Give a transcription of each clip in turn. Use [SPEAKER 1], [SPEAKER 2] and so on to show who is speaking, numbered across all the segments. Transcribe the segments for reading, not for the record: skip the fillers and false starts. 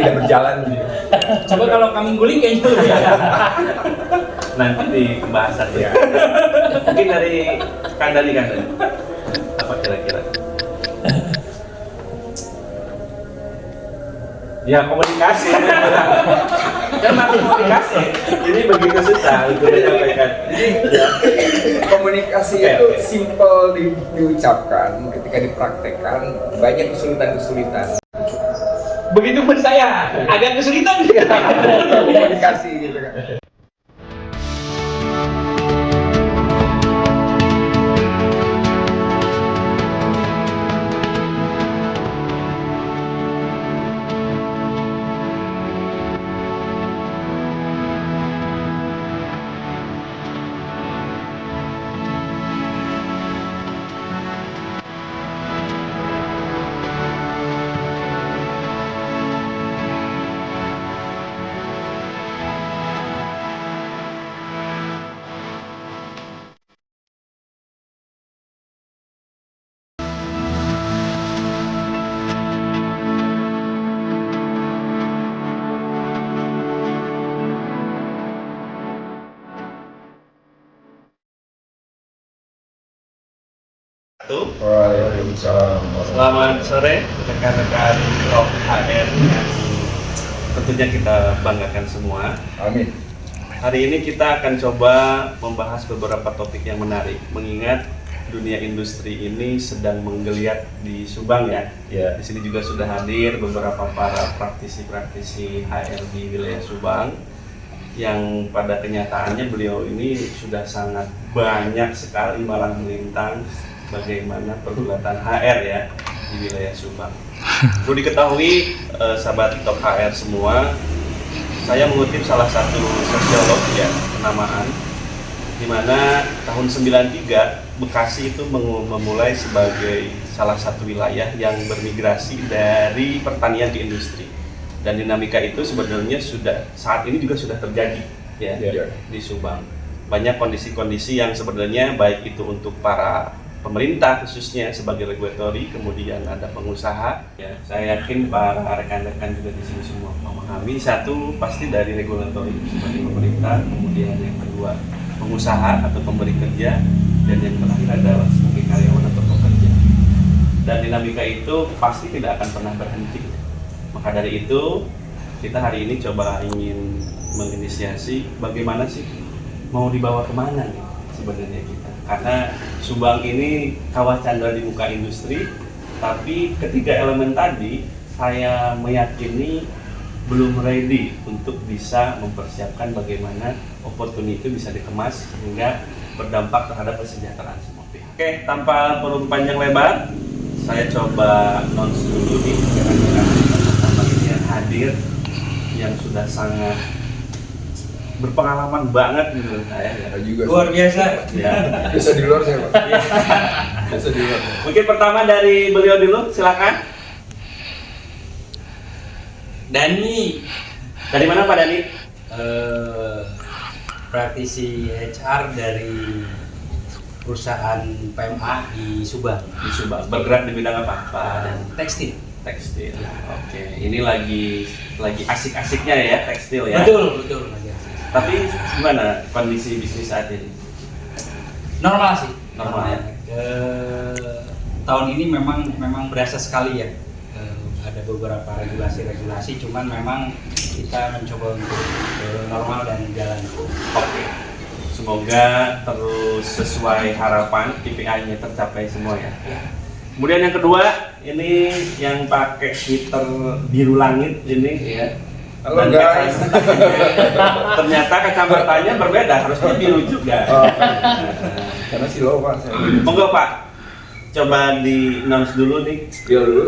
[SPEAKER 1] tidak berjalan.
[SPEAKER 2] Coba kalau kami guling kayaknya lebih
[SPEAKER 3] Nanti di pembahasan ya. Mungkin dari Kandali apa kira-kira? Ya komunikasi. Kan masih komunikasi. Jadi begitu susah untuk menyampaikan.
[SPEAKER 1] Jadi komunikasi itu simple diucapkan, ketika dipraktekkan banyak kesulitan-kesulitan.
[SPEAKER 2] begitu pun saya agak kesulitan
[SPEAKER 1] Komunikasi gitu kan. Waalaikumsalam.
[SPEAKER 3] Selamat sore rekan-rekan Top HR yang tentunya kita banggakan semua.
[SPEAKER 1] Amin.
[SPEAKER 3] Hari ini kita akan coba membahas beberapa topik yang menarik, mengingat dunia industri ini sedang menggeliat di Subang ya. Di sini juga sudah hadir beberapa para praktisi-praktisi HR di wilayah Subang, yang pada kenyataannya beliau ini sudah sangat banyak sekali malang melintang bagaimana pergulatan HR ya di wilayah Subang. Perlu diketahui sahabat Top HR semua, saya mengutip salah satu sosiolog ya kenamaan, di mana tahun 93 Bekasi itu memulai sebagai salah satu wilayah yang bermigrasi dari pertanian ke industri. Dan dinamika itu sebenarnya sudah saat ini juga sudah terjadi ya di Subang. Banyak kondisi-kondisi yang sebenarnya baik itu untuk para pemerintah khususnya sebagai regulatory, kemudian ada pengusaha. Ya, saya yakin para rekan-rekan juga di sini semua memahami. Satu pasti dari regulatory sebagai pemerintah, kemudian yang kedua pengusaha atau pemberi kerja, dan yang terakhir adalah sebagai karyawan atau pekerja. Dan dinamika itu pasti tidak akan pernah berhenti. Maka dari itu kita hari ini coba ingin menginisiasi bagaimana sih mau dibawa kemana nih sebenarnya kita. Karena Subang ini kawah candra di muka industri, tapi ketiga elemen tadi saya meyakini belum ready untuk bisa mempersiapkan bagaimana opportunity itu bisa dikemas sehingga berdampak terhadap kesejahteraan semua pihak. Oke, tanpa perlu panjang lebar, saya coba announce dulu nih kira-kira pertama ini yang hadir yang sudah sangat berpengalaman banget menurut saya ya.
[SPEAKER 1] Juga
[SPEAKER 2] luar biasa
[SPEAKER 3] Ya.
[SPEAKER 1] bisa di luar saya Pak. Bisa di luar.
[SPEAKER 3] Mungkin pertama dari beliau dulu, silakan.
[SPEAKER 2] Dani
[SPEAKER 3] Dari mana Pak Dani?
[SPEAKER 2] praktisi HR dari perusahaan PMA di Subang
[SPEAKER 3] Di Subang. Bergerak di bidang apa? Pak?
[SPEAKER 2] dan tekstil.
[SPEAKER 3] Tekstil. Oke, ini lagi asik-asiknya ya tekstil ya.
[SPEAKER 2] Betul lagi asik.
[SPEAKER 3] Tapi gimana kondisi bisnis saat ini?
[SPEAKER 2] Normal sih.
[SPEAKER 3] Normal ya?
[SPEAKER 2] Tahun ini memang berasa sekali ya. Ada beberapa regulasi, cuman memang kita mencoba untuk normal dan jalan.
[SPEAKER 3] Oke. Semoga terus sesuai harapan, KPI-nya tercapai semua ya. Kemudian yang kedua, ini yang pakai sweater biru langit ini ya.
[SPEAKER 1] Halo
[SPEAKER 3] Dan
[SPEAKER 1] guys.
[SPEAKER 3] ternyata kacamatanya berbeda, harusnya biru juga.
[SPEAKER 1] Karena silo Pak saya.
[SPEAKER 3] Monggo Pak, coba di announce dulu nih.
[SPEAKER 1] Skill dulu,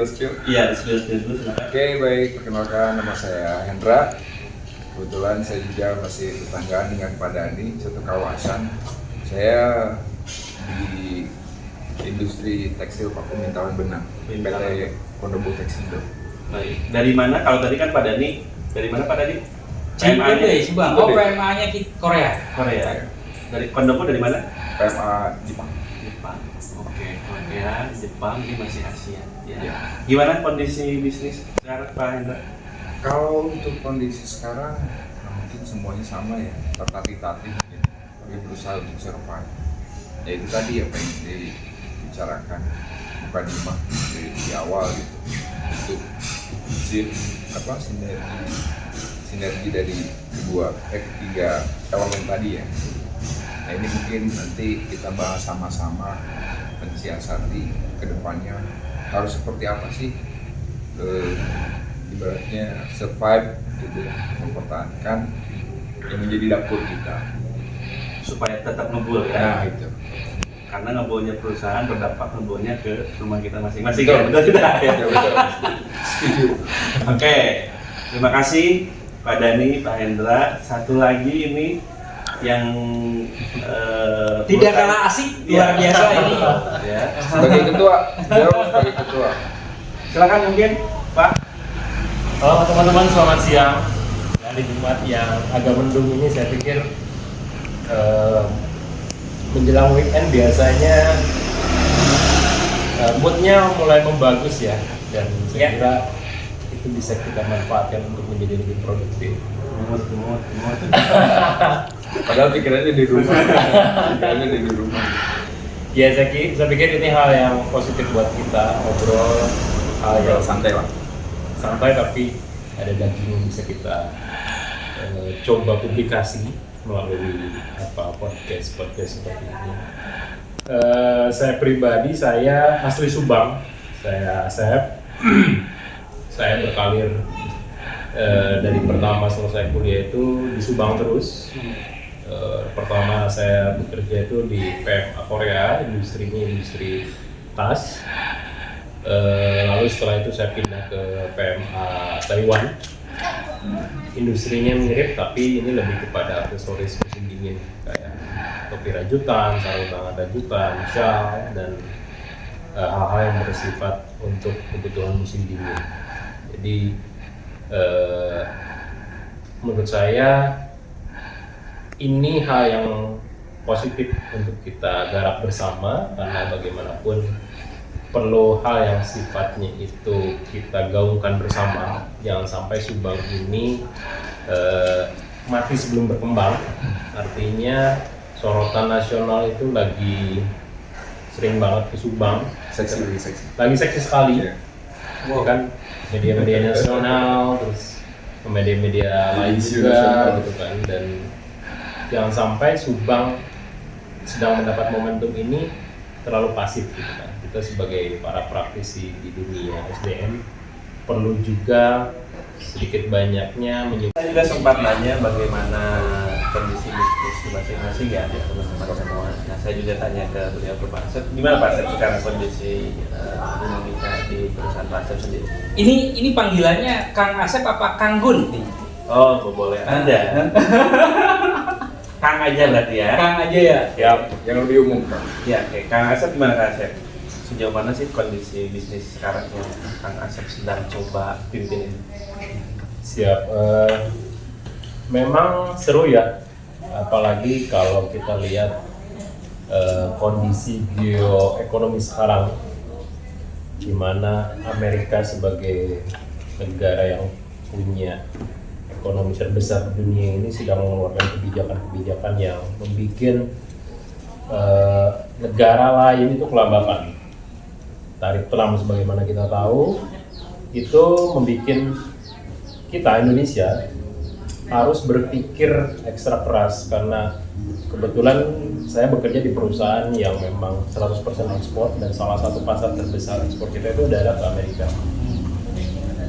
[SPEAKER 1] skill.
[SPEAKER 3] Iya, skill dulu silakan.
[SPEAKER 1] Oke, baik, perkenalkan nama saya Hendra. Kebetulan saya juga masih tetanggaan dengan Pak Dani, satu kawasan. Saya di industri tekstil Paku Mintawan Benang, PT Pondobo Tekstil.
[SPEAKER 3] Baik. Dari mana? Kalau tadi kan Pak Dani, dari mana Pak Dani?
[SPEAKER 2] PMA-nya Subang. Oh, PMA-nya Korea.
[SPEAKER 3] Korea. Dari Pondobo dari mana?
[SPEAKER 1] PMA Jepang.
[SPEAKER 3] Jepang. Oke, Korea, Jepang, ini masih Asia. Ya.
[SPEAKER 1] Ya.
[SPEAKER 3] Gimana kondisi bisnis sekarang Pak Hendra?
[SPEAKER 1] Kalau untuk kondisi sekarang, mungkin semuanya sama ya, tertatih-tatih mungkin, tapi berusaha untuk survive. Ya itu tadi apa yang dibicarakan bukan cuma di awal gitu, untuk sinergi dari ketiga elemen tadi ya. Nah ini mungkin nanti kita bahas sama-sama mensiasati ke depannya harus seperti apa sih ibaratnya survive gitu ya, mempertahankan yang menjadi dapur kita
[SPEAKER 3] supaya tetap ngebul ya.
[SPEAKER 1] nah itu
[SPEAKER 3] Karena ngebulnya perusahaan berdampak ngebulnya ke rumah kita masing-masing.
[SPEAKER 1] Betul.
[SPEAKER 3] Ya, betul tidak?
[SPEAKER 1] ya betul setuju.
[SPEAKER 3] Oke, terima kasih Pak Dhani, Pak Hendra. Satu lagi ini yang
[SPEAKER 2] Tidak kalah asik, luar biasa ini.
[SPEAKER 3] Ya.
[SPEAKER 1] Sebagai ketua, beliau sebagai ketua.
[SPEAKER 3] Silakan mungkin Pak.
[SPEAKER 4] Halo teman-teman, selamat siang. Hari Jumat yang agak mendung ini saya pikir menjelang weekend biasanya moodnya mulai membagus ya, dan saya kira itu bisa kita manfaatkan untuk menjadi lebih produktif.
[SPEAKER 1] Padahal pikirannya di rumah. Pikirannya di rumah.
[SPEAKER 4] Ya saya pikir ini hal yang positif buat kita, ngobrol hal yang
[SPEAKER 1] Santai lah.
[SPEAKER 4] santai tapi ada daging yang bisa kita coba publikasi melalui podcast seperti ini. Saya pribadi, saya asli Subang, saya Asep. Saya berkarir dari pertama selesai kuliah itu di Subang terus. Pertama saya bekerja itu di PMA Korea, industrinya industri tas. Lalu setelah itu saya pindah ke PMA Taiwan. Industrinya mirip tapi ini lebih kepada aksesoris musim dingin kayak topi rajutan, sarung tangan rajutan, shawl, dan hal-hal yang bersifat untuk kebutuhan musim dingin. Jadi menurut saya ini hal yang positif untuk kita garap bersama, karena bagaimanapun perlu hal yang sifatnya itu kita gaungkan bersama. Jangan sampai Subang ini mati sebelum berkembang. Artinya sorotan nasional itu lagi sering banget ke Subang. Lagi seksi sekali.
[SPEAKER 1] Iya.
[SPEAKER 4] Ya kan, media-media nasional, terus media-media lain
[SPEAKER 1] Isu
[SPEAKER 4] juga
[SPEAKER 1] nasional.
[SPEAKER 4] gitu kan. Dan jangan sampai Subang sedang mendapat momentum ini terlalu pasif gitu kan. Kita sebagai para praktisi di dunia SDM perlu juga sedikit banyaknya
[SPEAKER 3] Saya juga sempat nanya bagaimana kondisi bisnis di masing-masing ya teman-teman semua. Nah saya juga tanya ke beliau, ke Pak Asep, gimana Pak Asep sekarang kondisi dinamika di perusahaan Pak Asep sendiri?
[SPEAKER 2] Ini panggilannya Kang Asep apa Kang Gun nih?
[SPEAKER 3] Oh boleh aja. Kang aja berarti ya.
[SPEAKER 2] Kang aja ya.
[SPEAKER 3] Ya,
[SPEAKER 1] Yang lebih umum kan.
[SPEAKER 3] ya oke. Kang Asep gimana Kang Asep? Sejauh mana sih kondisi bisnis sekarang yang Kang Asep sedang coba pimpin ini?
[SPEAKER 4] siap. Memang seru ya, apalagi kalau kita lihat kondisi geoekonomi sekarang, di mana Amerika sebagai negara yang punya ekonomi terbesar di dunia ini sedang mengeluarkan kebijakan-kebijakan yang membuat negara lain itu kelabakan. Tarif Trump sebagaimana kita tahu itu membuat kita Indonesia harus berpikir ekstra keras, karena kebetulan saya bekerja di perusahaan yang memang 100% ekspor, dan salah satu pasar terbesar ekspor kita itu adalah ke Amerika.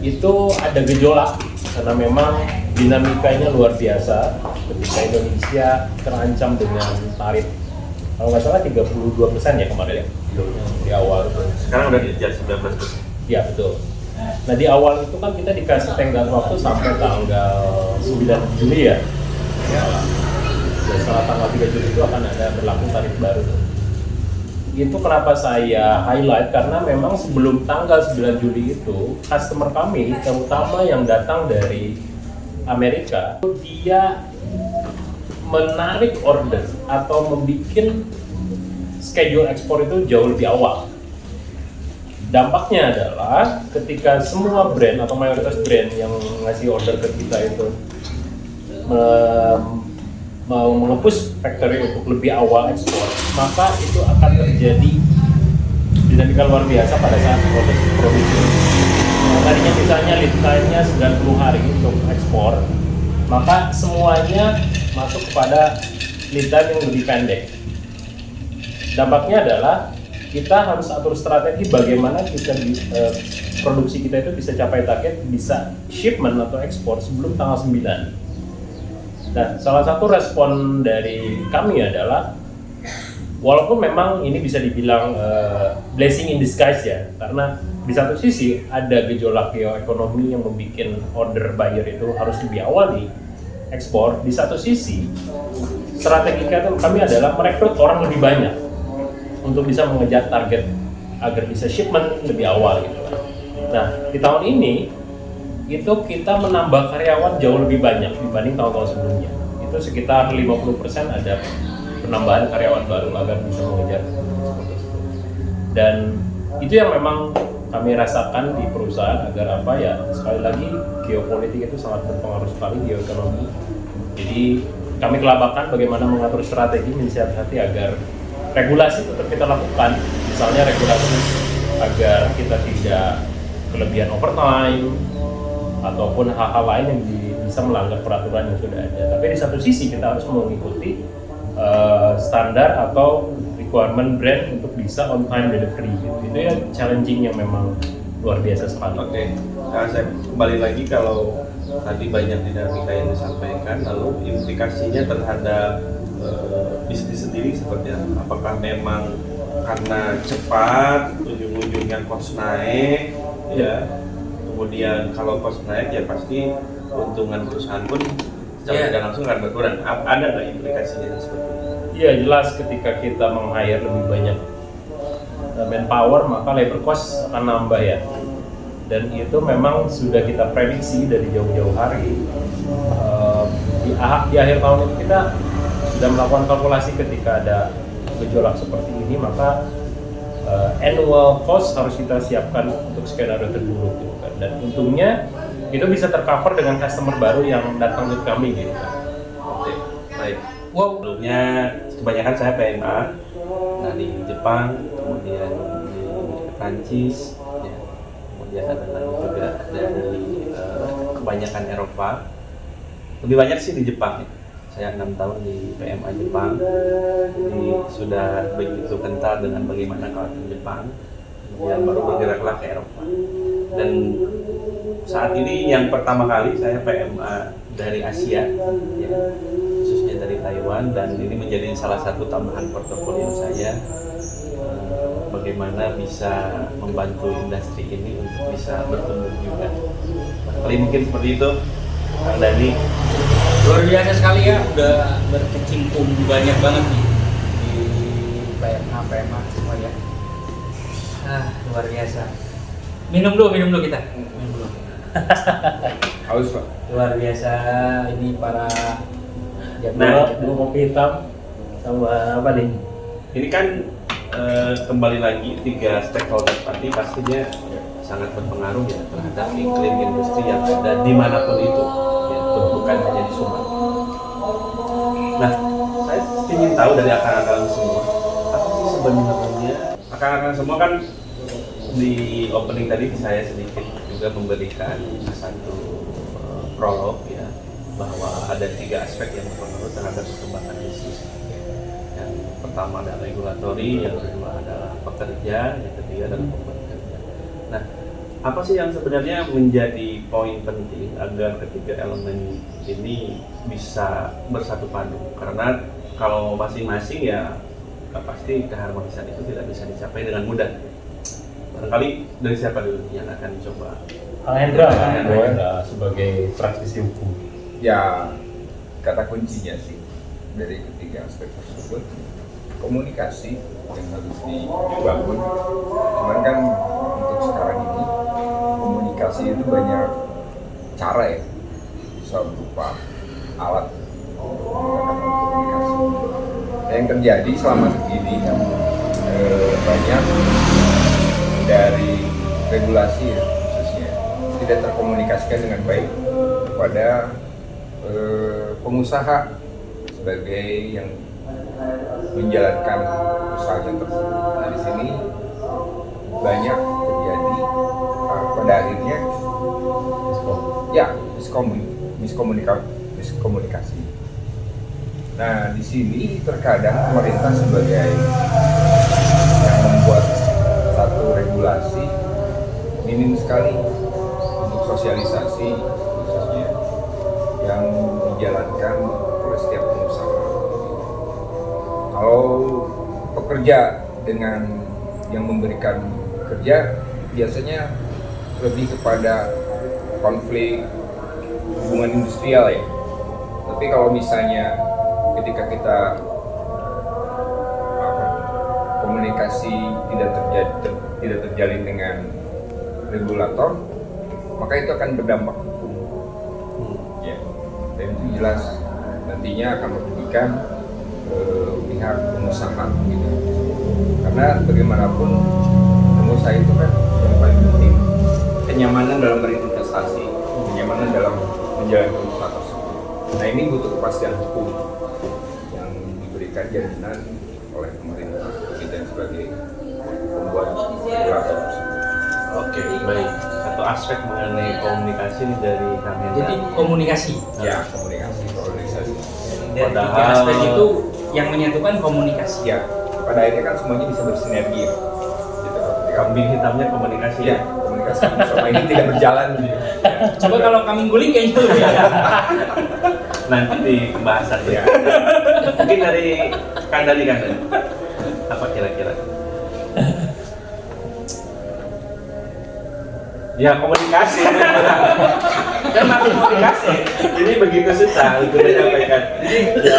[SPEAKER 4] Itu ada gejolak karena memang dinamikanya luar biasa ketika Indonesia terancam dengan tarif kalau nggak salah 32% ya kemarin ya di awal itu.
[SPEAKER 3] Sekarang udah di 19%.
[SPEAKER 4] Ya betul. Nah di awal itu kan kita dikasih tenggat waktu sampai tanggal 9 Juli ya. Dan setelah tanggal 3 Juli itu akan ada berlaku tarif baru. Itu kenapa saya highlight, karena memang sebelum tanggal 9 Juli itu customer kami, terutama yang datang dari Amerika, dia menarik order atau membuat schedule ekspor itu jauh lebih awal. Dampaknya adalah ketika semua brand atau mayoritas brand yang ngasih order ke kita itu mau mengepush factory untuk lebih awal ekspor, maka itu akan terjadi dinamika luar biasa pada saat proses produksi. Tadinya misalnya lead time-nya 90 hari untuk ekspor, maka semuanya masuk kepada lead time yang lebih pendek. Dampaknya adalah kita harus atur strategi bagaimana kita produksi kita itu bisa capai target, bisa shipment atau ekspor sebelum tanggal 9. Nah, salah satu respon dari kami adalah walaupun memang ini bisa dibilang blessing in disguise ya, karena di satu sisi ada gejolak geoekonomi yang membuat order buyer itu harus lebih awal di ekspor. Di satu sisi strategi kami adalah merekrut orang lebih banyak untuk bisa mengejar target agar bisa shipment lebih awal gitu. Nah, di tahun ini itu kita menambah karyawan jauh lebih banyak dibanding tahun-tahun sebelumnya. Itu sekitar 50% ada penambahan karyawan baru agar bisa mengejar ekspor tersebut. Dan itu yang memang kami rasakan di perusahaan agar apa ya, sekali lagi geopolitik itu sangat berpengaruh sekali geoekonomi. Jadi kami kelabakan bagaimana mengatur strategi mensiasati agar regulasi tetap kita lakukan, misalnya regulasi agar kita tidak kelebihan overtime ataupun hal-hal lain yang bisa melanggar peraturan yang sudah ada. Tapi di satu sisi kita harus mengikuti standar atau requirement brand untuk bisa on time delivery. Itu ya challenging yang memang luar biasa sekali.
[SPEAKER 3] Oke, nah, saya kembali lagi kalau tadi banyak dinamika yang disampaikan, lalu implikasinya terhadap bisnis sendiri seperti apa? Apakah memang karena cepat ujung-ujungnya cost naik ya, kemudian kalau cost naik ya pasti keuntungan perusahaan pun secara tidak langsung akan berkurang. Ada nggak implikasinya seperti itu?
[SPEAKER 4] Iya, jelas ketika kita meng-hire lebih banyak manpower maka labor cost akan nambah ya, dan itu memang sudah kita prediksi dari jauh-jauh hari. Di akhir tahun ini kita sudah melakukan kalkulasi ketika ada gejolak seperti ini, maka annual cost harus kita siapkan untuk skenario terburuk gitu kan. Dan untungnya itu bisa tercover dengan customer baru yang datang ke kami gitu kan.
[SPEAKER 3] Oke, baik.
[SPEAKER 2] Wow.
[SPEAKER 3] Sebelumnya kebanyakan saya PMA, nah di Jepang, kemudian di Prancis, ya. Kemudian ada lagi juga dari kebanyakan Eropa. Lebih banyak sih di Jepang. Saya 6 tahun di PMA Jepang, jadi sudah begitu kental dengan bagaimana kawasan Jepang. Kemudian baru bergeraklah ke Eropa. Dan saat ini yang pertama kali saya PMA dari Asia, ya, khususnya dari Taiwan, dan ini menjadi salah satu tambahan portofolio saya. Bagaimana bisa membantu industri ini untuk bisa bertumbuh juga. Kali mungkin seperti itu, Kang Dani.
[SPEAKER 2] Luar biasa sekali ya, udah berkecimpung banyak banget nih di PMA semua ya. Luar biasa. Minum dulu kita. Minum dulu.
[SPEAKER 1] Haus Pak.
[SPEAKER 2] Luar biasa ini para
[SPEAKER 4] Dua kopi hitam sama apa nih?
[SPEAKER 3] Ini kan kembali lagi 3 stakeholder tadi pastinya sangat berpengaruh ya terhadap iklim industri yang ada dimanapun itu, ya, bukan hanya di Subang. Nah, saya ingin tahu dari akar-akaran semua, apa sih sebenarnya akar-akaran semua kan di opening tadi saya sedikit juga memberikan satu prolog ya, bahwa ada 3 aspek yang berpengaruh terhadap perkembangan bisnis. Yang pertama adalah regulatory, yang kedua adalah pekerja, yang ketiga adalah pembuat kerja. Nah, apa sih yang sebenarnya menjadi poin penting agar ketiga elemen ini bisa bersatu padu? Karena kalau masing-masing ya pasti keharmonisan itu tidak bisa dicapai dengan mudah. Barangkali dari siapa dulu yang akan coba?
[SPEAKER 4] Kang Hendra sebagai praktisi hukum.
[SPEAKER 1] Ya, kata kuncinya sih dari ketiga aspek tersebut, komunikasi yang harus dibangun. Cuman kan untuk sekarang ini komunikasi itu banyak cara ya, bisa berupa alat untuk menggunakan komunikasi. Yang terjadi selama ini yang banyak dari regulasi ya, khususnya tidak terkomunikasikan dengan baik kepada pengusaha sebagai yang menjalankan usahanya tersebut. Nah, di sini banyak terjadi pada akhirnya ya miskomunikasi. Nah, di sini terkadang pemerintah sebagai yang membuat satu regulasi minim sekali untuk sosialisasi khususnya yang dijalankan oleh setiap pengusaha. Kalau pekerja dengan yang memberikan kerja biasanya lebih kepada konflik hubungan industrial ya. Tapi kalau misalnya ketika kita komunikasi tidak terjalin dengan regulator, maka itu akan berdampak hukum. Ya. Dan itu jelas nantinya akan merugikan pihak pengusaha gitu. Karena bagaimanapun pengusaha itu kan yang paling penting kenyamanan dalam berinvestasi, kenyamanan dalam menjalankan usaha tersebut. Nah, ini butuh kepastian hukum yang diberikan jaminan oleh pemerintah kita sebagai pembuat regulator tersebut.
[SPEAKER 3] Oke, baik. Satu aspek mengenai komunikasi ini dari Kang Hendra.
[SPEAKER 2] Jadi komunikasi.
[SPEAKER 1] Ya, komunikasi.
[SPEAKER 2] Dari tiga
[SPEAKER 3] Padahal-
[SPEAKER 2] aspek itu yang menyatukan komunikasi.
[SPEAKER 1] Ya, pada akhirnya kan semuanya bisa bersinergi ya. Gitu.
[SPEAKER 3] Kambing hitamnya komunikasi
[SPEAKER 1] Ya, komunikasi selama ini tidak berjalan. Ya.
[SPEAKER 2] Coba kalau kami guling kayaknya lebih
[SPEAKER 3] nanti di pembahasan ya. Mungkin dari Kang Dani apa kira-kira? Ya komunikasi, kan makin komunikasi. Jadi begitu susah untuk menyampaikan. Jadi ya,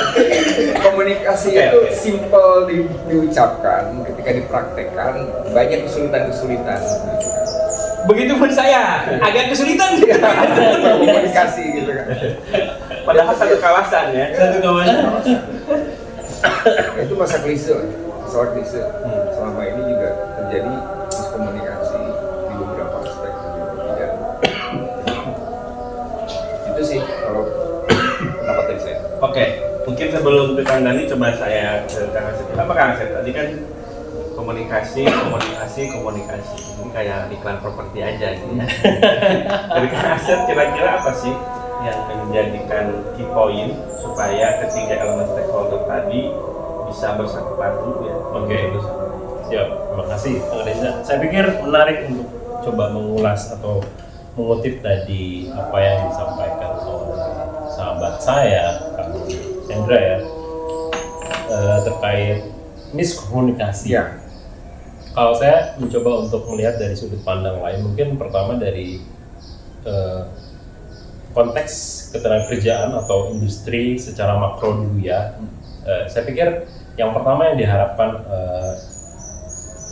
[SPEAKER 1] Komunikasi
[SPEAKER 3] Oke,
[SPEAKER 1] itu
[SPEAKER 3] oke.
[SPEAKER 1] simple diucapkan, ketika dipraktekkan banyak kesulitan-kesulitan.
[SPEAKER 2] begitu pun saya agak kesulitan.
[SPEAKER 1] Komunikasi gitu kan.
[SPEAKER 3] padahal satu kawasan ya.
[SPEAKER 2] Satu kawan.
[SPEAKER 1] Itu masa klise, soal klise. Selama ini juga terjadi miskomunikasi di beberapa aspek dan itu sih kalau pendapat dari saya.
[SPEAKER 3] Oke, mungkin sebelum ke Kang Dani coba saya ke Kang Asep. Apa Kang Asep? Tadi kan komunikasi. Ini kayak iklan properti aja gitu ya. Dari Kang Asep kira-kira apa sih yang menjadikan key point supaya ketiga elemen stakeholder tadi bisa bersatu padu ya?
[SPEAKER 4] Oke. Siap, terima kasih Kang Reza. Saya pikir menarik untuk coba mengulas atau mengutip tadi apa yang disampaikan oleh sahabat saya, Kang Hendra ya, terkait miskomunikasi.
[SPEAKER 1] Ya,
[SPEAKER 4] Kalau saya mencoba untuk melihat dari sudut pandang lain, mungkin pertama dari konteks ketenagakerjaan atau industri secara makro dulu ya. Saya pikir yang pertama yang diharapkan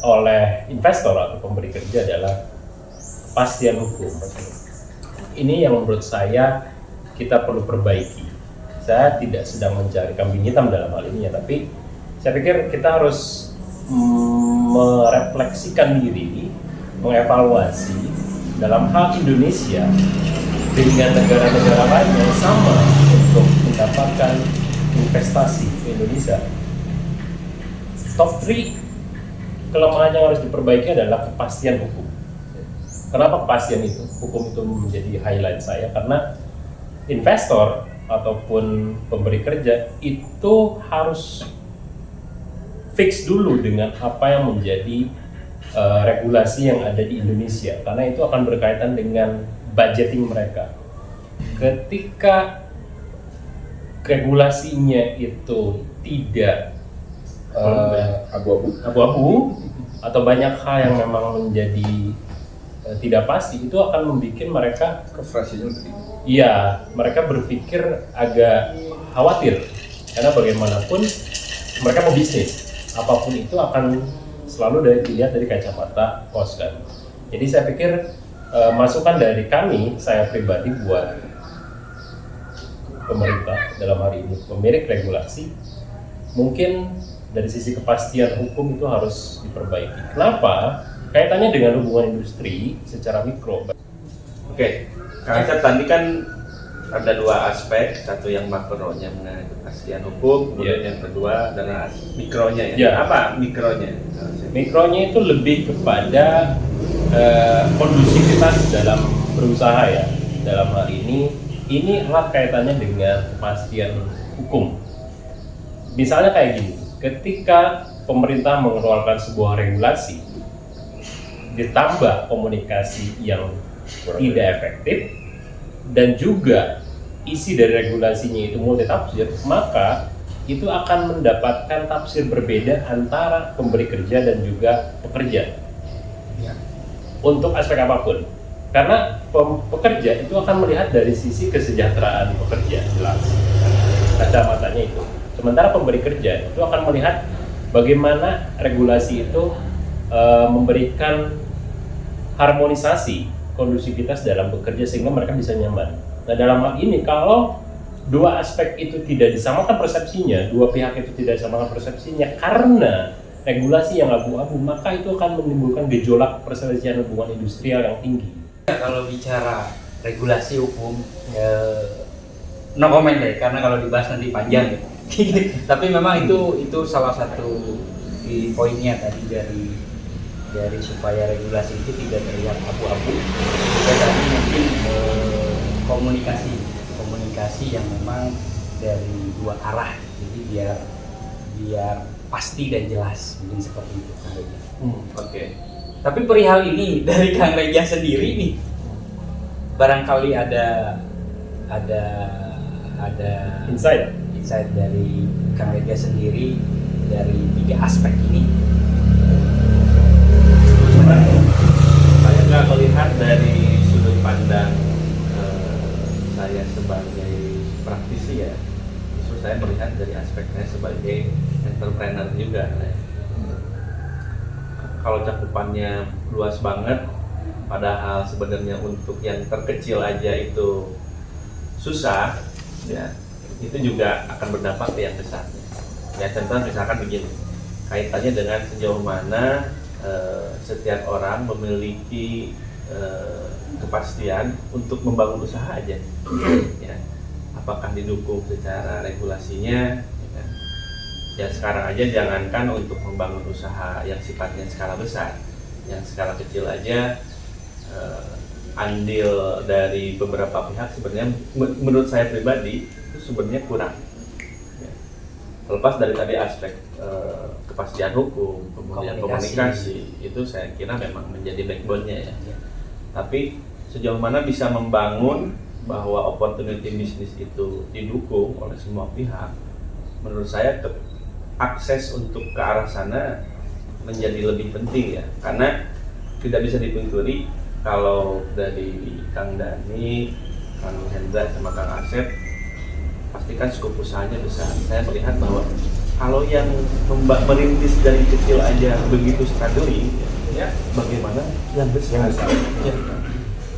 [SPEAKER 4] oleh investor atau pemberi kerja adalah kepastian hukum. Ini yang menurut saya kita perlu perbaiki. Saya tidak sedang mencari kambing hitam dalam hal ini ya, tapi saya pikir kita harus merefleksikan diri, mengevaluasi dalam hal Indonesia dengan negara-negara lain yang sama untuk mendapatkan investasi ke Indonesia. Top 3 kelemahan yang harus diperbaiki adalah kepastian hukum. Kenapa kepastian itu? Hukum itu menjadi highlight saya karena investor ataupun pemberi kerja itu harus fix dulu dengan apa yang menjadi regulasi yang ada di Indonesia karena itu akan berkaitan dengan budgeting mereka. Ketika regulasinya itu tidak abu-abu atau banyak hal yang memang menjadi tidak pasti, itu akan membuat mereka
[SPEAKER 1] frustrasinya lebih.
[SPEAKER 4] Iya, mereka berpikir agak khawatir karena bagaimanapun mereka mau bisnis, apapun itu akan selalu dilihat dari kacamata cost kan. Jadi saya pikir masukan dari kami, saya pribadi buat pemerintah dalam hari ini, pemilik regulasi, mungkin dari sisi kepastian hukum itu harus diperbaiki. Kenapa? kaitannya dengan hubungan industri secara mikro.
[SPEAKER 3] Oke, Kang Asep tadi kan ada dua aspek, satu yang makronya mengenai kepastian hukum, kemudian yang kedua adalah mikronya ya.
[SPEAKER 4] Ya.
[SPEAKER 3] Apa mikronya?
[SPEAKER 4] Mikronya itu lebih kepada kondusivitas dalam berusaha ya. Dalam hal ini erat kaitannya dengan kepastian hukum. Misalnya kayak gini, ketika pemerintah mengeluarkan sebuah regulasi, ditambah komunikasi yang tidak efektif, dan juga isi dari regulasinya itu multitafsir, maka itu akan mendapatkan tafsir berbeda antara pemberi kerja dan juga pekerja.
[SPEAKER 2] Ya.
[SPEAKER 4] Untuk aspek apapun, karena pekerja itu akan melihat dari sisi kesejahteraan pekerja, jelas kacamatanya itu. Sementara pemberi kerja itu akan melihat bagaimana regulasi itu memberikan harmonisasi kondusivitas dalam bekerja sehingga mereka bisa nyaman. Nah, dalam hal ini kalau dua aspek itu tidak disamakan persepsinya, dua pihak itu tidak disamakan persepsinya karena regulasi yang abu-abu, maka itu akan menimbulkan gejolak perselisihan hubungan industrial yang tinggi.
[SPEAKER 2] Ya, kalau bicara regulasi hukum, no comment deh, karena kalau dibahas nanti panjang ya. Tapi memang itu salah satu poinnya tadi dari supaya regulasi itu tidak terlihat abu-abu. Juga tadi mungkin komunikasi yang memang dari dua arah, jadi biar pasti dan jelas, mungkin seperti itu Kang Reja.
[SPEAKER 3] Oke.
[SPEAKER 2] Tapi perihal ini dari Kang Reja sendiri nih, barangkali ada insight dari Kang Reja sendiri dari tiga aspek ini.
[SPEAKER 3] Saya nggak melihat dari sudut pandang saya sebagai praktisi ya. Justru saya melihat dari aspek saya sebagai entrepreneur juga. Kalau cakupannya luas banget, padahal sebenarnya untuk yang terkecil aja itu susah, ya itu juga akan berdampak ke yang besarnya. Ya contoh misalkan begini, kaitannya dengan sejauh mana setiap orang memiliki kepastian untuk membangun usaha aja, ya. Apakah didukung secara regulasinya? Ya sekarang aja jangankan untuk membangun usaha yang sifatnya skala besar, yang skala kecil aja andil dari beberapa pihak sebenarnya menurut saya pribadi itu sebenarnya kurang. Ya. Terlepas dari tadi aspek kepastian hukum, kemudian komunikasi, itu saya kira memang menjadi backbone-nya ya. Tapi sejauh mana bisa membangun bahwa opportunity bisnis itu didukung oleh semua pihak, menurut saya akses untuk ke arah sana menjadi lebih penting ya, karena tidak bisa dipungkiri kalau dari Kang Dani, Kang Hendra sama Kang Asep pastikan skop usahanya besar. Saya melihat bahwa kalau yang merintis dari kecil aja begitu struggling, ya bagaimana yang besar? Ya.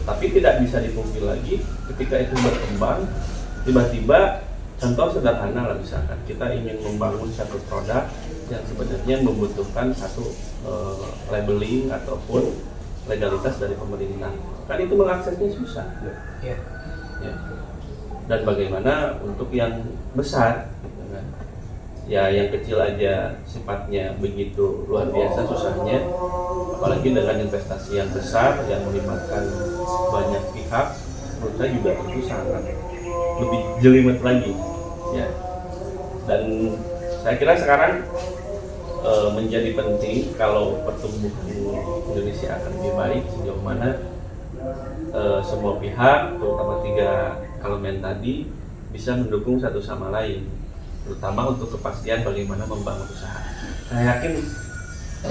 [SPEAKER 3] Tapi tidak bisa dipungkiri lagi ketika itu berkembang, tiba-tiba contoh sederhana lah, misalkan kita ingin membangun satu produk yang sebenarnya membutuhkan satu labeling ataupun legalitas dari pemerintah, kan itu mengaksesnya susah.
[SPEAKER 2] Ya.
[SPEAKER 3] Ya. Dan bagaimana untuk yang besar, gitu kan? Ya yang kecil aja sifatnya begitu luar biasa susahnya, apalagi dengan investasi yang besar yang melibatkan banyak pihak, menurut saya juga itu sangat lebih jelimet lagi, ya. Dan saya kira sekarang menjadi penting kalau pertumbuhan Indonesia akan lebih baik sejauh mana semua pihak, terutama tiga elemen tadi, bisa mendukung satu sama lain, terutama untuk kepastian bagaimana membangun usaha. Saya yakin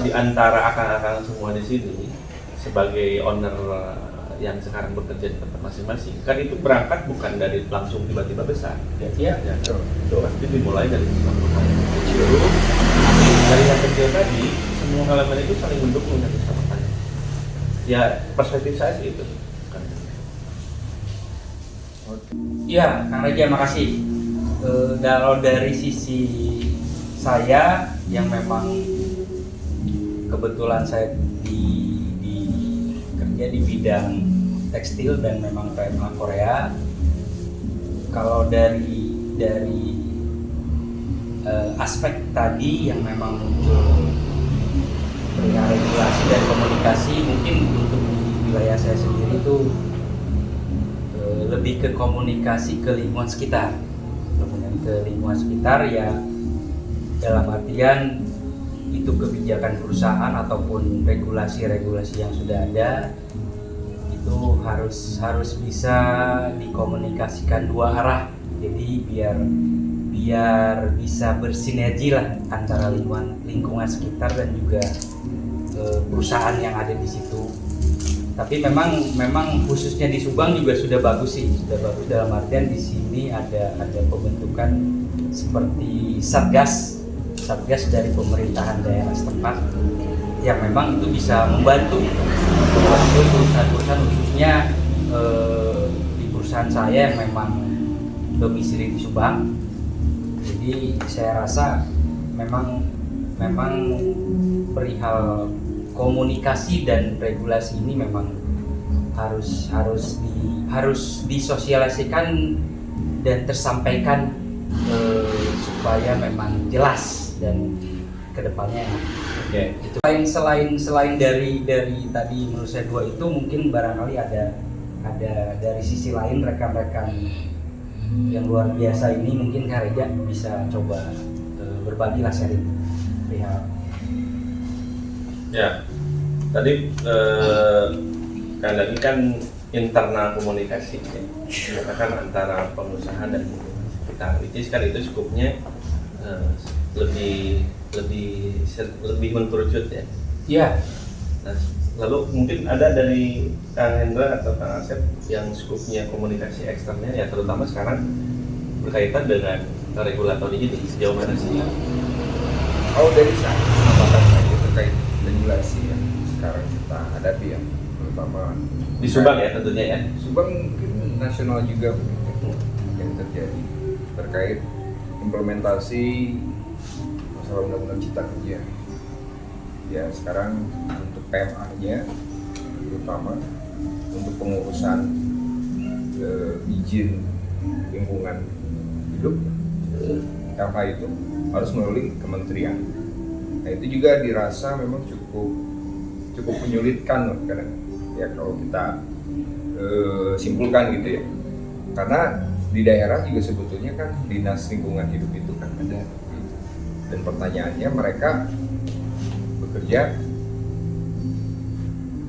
[SPEAKER 3] di antara akang-akang semua di sini sebagai owner yang sekarang bekerja di tempat masing-masing, kan itu berangkat bukan dari langsung tiba-tiba besar.
[SPEAKER 2] Ya.
[SPEAKER 3] Pasti dimulai dari sesuatu hal yang kecil. Dari yang kecil tadi, semua elemen itu saling mendukung satu sama lain. Ya perspektif saya sih itu.
[SPEAKER 2] Ya, Kang Reja, makasih. Kalau dari sisi saya yang memang kebetulan saya di bekerja di bidang tekstil dan memang PMA Korea. Kalau dari aspek tadi yang memang muncul perihal regulasi dan komunikasi, mungkin untuk di wilayah saya sendiri itu lebih ke komunikasi ke lingkungan sekitar. Kemudian ke lingkungan sekitar ya dalam artian itu kebijakan perusahaan ataupun regulasi-regulasi yang sudah ada itu harus bisa dikomunikasikan dua arah. Jadi biar bisa bersinergi lah antara lingkungan sekitar dan juga perusahaan yang ada di situ. Tapi memang khususnya di Subang juga sudah bagus sih, sudah bagus dalam artian di sini ada pembentukan seperti satgas dari pemerintahan daerah setempat yang memang itu bisa membantu perusahaan-perusahaan khususnya di perusahaan saya yang memang domisili di Subang. Jadi saya rasa memang perihal komunikasi dan regulasi ini memang harus disosialisasikan dan tersampaikan supaya memang jelas dan kedepannya.
[SPEAKER 3] Oke.
[SPEAKER 2] Itu selain dari tadi menurut saya dua itu mungkin barangkali ada dari sisi lain rekan-rekan yang luar biasa ini mungkin Kak Reja bisa coba berbagi lah sharing perihal.
[SPEAKER 3] Ya, tadi kan lagi kan internal komunikasi ya, mengatakan antara pengusaha dan kita. Itu skupnya lebih mengkerucut ya.
[SPEAKER 2] Iya.
[SPEAKER 3] Nah, lalu mungkin ada dari Kang Hendra atau Kang Asep yang skupnya komunikasi eksternnya ya, terutama sekarang berkaitan dengan regulator ini sejauh mana sih?
[SPEAKER 1] Oh, dari saya apakah saya terkait regulasi yang sekarang kita hadapi ya, terutama
[SPEAKER 3] Di Subang ya tentunya ya.
[SPEAKER 1] Subang mungkin nasional juga yang terjadi terkait implementasi masalah undang-undang cipta kerja. Ya sekarang untuk PMA-nya terutama untuk pengurusan izin lingkungan hidup apa itu harus melalui kementerian. Nah itu juga dirasa memang cukup menyulitkan loh kadang ya kalau kita simpulkan gitu ya, karena di daerah juga sebetulnya kan dinas lingkungan hidup itu kan ada gitu. Dan pertanyaannya mereka bekerja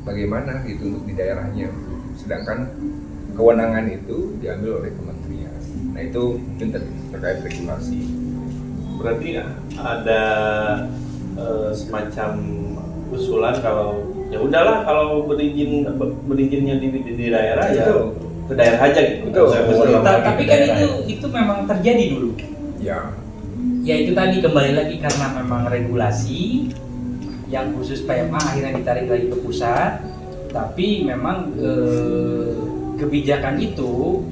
[SPEAKER 1] bagaimana gitu untuk di daerahnya, sedangkan kewenangan itu diambil oleh kementerian. Nah itu mungkin terkait regulasi.
[SPEAKER 3] Berarti ada semacam usulan kalau ya udahlah kalau berizinnya di daerah ya ke daerah aja gitu.
[SPEAKER 1] Betul.
[SPEAKER 2] Tapi kan itu memang terjadi dulu.
[SPEAKER 1] Ya.
[SPEAKER 2] Ya itu tadi kembali lagi karena memang regulasi yang khusus PMA akhirnya ditarik lagi ke pusat. Tapi memang kebijakan itu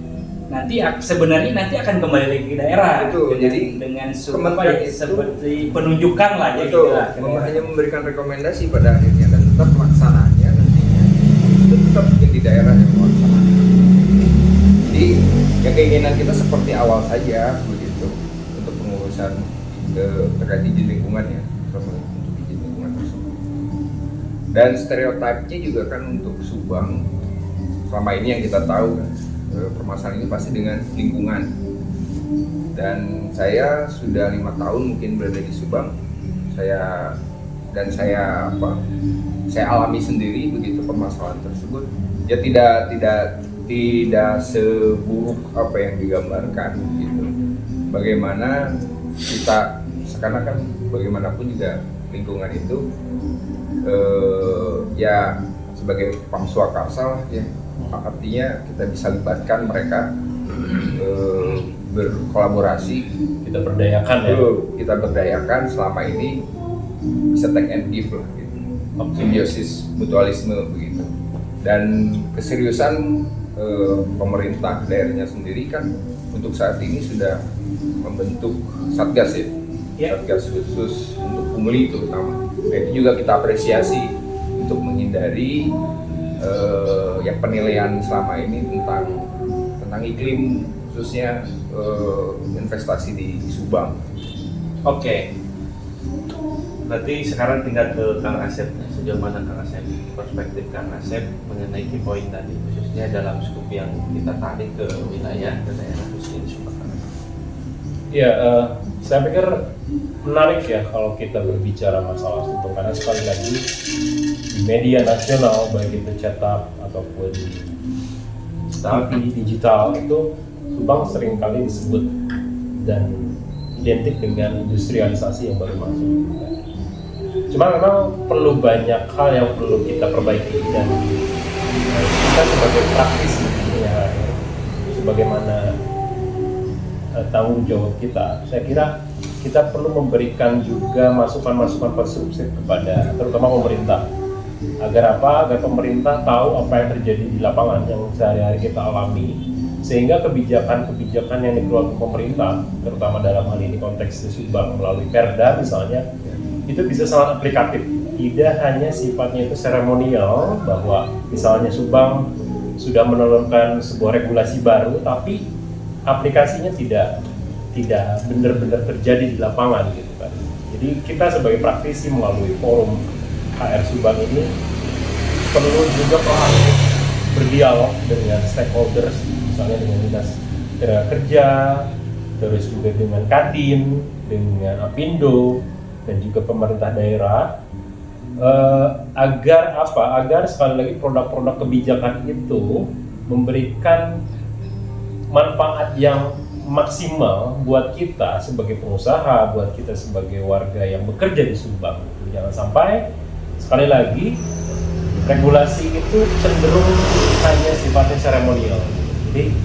[SPEAKER 2] sebenarnya nanti akan kembali lagi ke daerah.
[SPEAKER 1] Betul. Jadi
[SPEAKER 2] dengan
[SPEAKER 1] kementerian itu
[SPEAKER 2] seperti penunjukan lah ya
[SPEAKER 1] betul,
[SPEAKER 2] gitu lah.
[SPEAKER 1] hanya memberikan rekomendasi pada akhirnya dan tetap pelaksanaannya nantinya itu tetap di daerah yang melaksanakan. Jadi ya keinginan kita seperti awal saja begitu untuk pengurusan terkait izin lingkungan ya, untuk izin lingkungan tersebut. Dan stereotipnya juga kan untuk Subang selama ini yang kita tahu kan permasalahan ini pasti dengan lingkungan. Dan saya sudah 5 tahun mungkin berada di Subang. Saya alami sendiri begitu permasalahan tersebut. Ya tidak seburuk apa yang digambarkan gitu. Bagaimana kita sekarang kan bagaimanapun juga lingkungan itu ya sebagai pamswakarsa ya, artinya kita bisa libatkan mereka berkolaborasi,
[SPEAKER 4] kita berdayakan ya.
[SPEAKER 1] Kita berdayakan selama ini bisa take and give lah gitu. Simbiosis mutualisme begitu. Dan keseriusan pemerintah daerahnya sendiri kan untuk saat ini sudah membentuk satgas ya. Satgas khusus untuk pungli terutama. Nah, itu juga kita apresiasi untuk menghindari yang penilaian selama ini tentang iklim khususnya investasi di Subang.
[SPEAKER 3] Oke. Berarti sekarang tinggal ke Kang Asep. Sejauh mana Kang Asep, perspektif Kang Asep mengenai key point tadi, khususnya dalam skup yang kita tarik ke wilayah ke daerah khususnya di Subang.
[SPEAKER 4] Ya, saya pikir menarik ya kalau kita berbicara masalah Subang, karena sekali lagi di media nasional baik itu cetak ataupun TV digital itu Subang seringkali disebut dan identik dengan industrialisasi yang baru masuk. Cuma memang perlu banyak hal yang perlu kita perbaiki, dan kita sebagai praktisi ya, sebagaimana tanggung jawab kita, saya kira kita perlu memberikan juga masukan-masukan konstruktif kepada terutama pemerintah, agar apa? Agar pemerintah tahu apa yang terjadi di lapangan yang sehari-hari kita alami, sehingga kebijakan-kebijakan yang dikeluarkan pemerintah, terutama dalam hal ini konteks di Subang melalui Perda misalnya, itu bisa sangat aplikatif. Tidak hanya sifatnya itu seremonial, bahwa misalnya Subang sudah menurunkan sebuah regulasi baru, tapi aplikasinya tidak benar-benar terjadi di lapangan gitu kan. Jadi kita sebagai praktisi melalui forum HR Subang ini perlu juga proaktif berdialog dengan stakeholders, misalnya dengan dinas tenaga kerja, terus juga dengan Kadin, dengan Apindo, dan juga pemerintah daerah, agar sekali lagi produk-produk kebijakan itu memberikan manfaat yang maksimal buat kita sebagai pengusaha, buat kita sebagai warga yang bekerja di Subang. Jangan sampai sekali lagi regulasi itu cenderung hanya sifatnya seremonial. Jadi